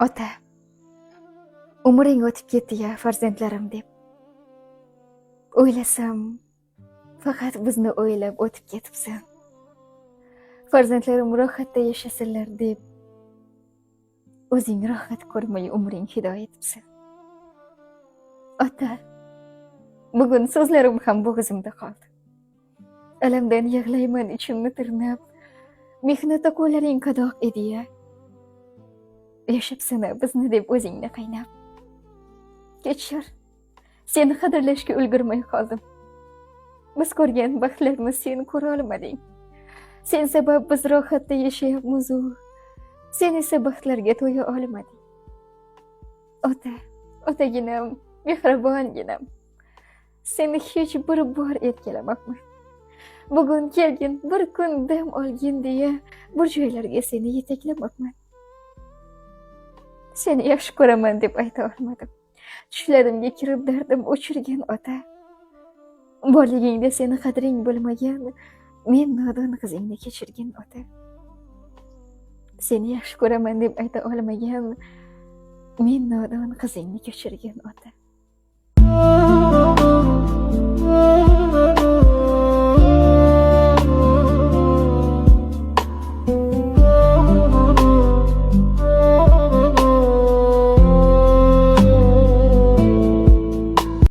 Ota, umring o'tib ketdi-ya farzandlarim deb. O'ylasam, faqat bizni o'ylab o'tib ketibsan. Farzandlarim rohatda yashasinlar deb, o'zing rohat ko'rmay umring fido etibsan. Ota, bugun so'zlarim ham bo'g'zimda qoldi. Alamdan yig'layman ichimni tirnab. Mehnatda qo'llaring qadoq edi-ya. Yashabsana bizni deb o'zingni qaynab. Kechir, seni qadrlashga ulgurmay qoldim. Biz ko'rgan baxtlarni sen ko'ra olmading. Sen sabab biz rohatda yashayapmiz. Sen esa baxtlarga to'ya olmading. Ota, otaginam, mehribonginam. Seni hech bir bor erkalamabman. Bugun kelgin, bir kun dam olgin deya bir joylarga seni yetaklamabman. Seni yaxshi ko'raman deb ayta olmadim. Tushlarimga kirib dardim o'chirgan ota. Borligingda seni qadring bo'lmagan, men nodon qizingni kechirgin ota. Seni yaxshi ko'raman deb ayta olmagan, men nodon qizingni kechirgin ota.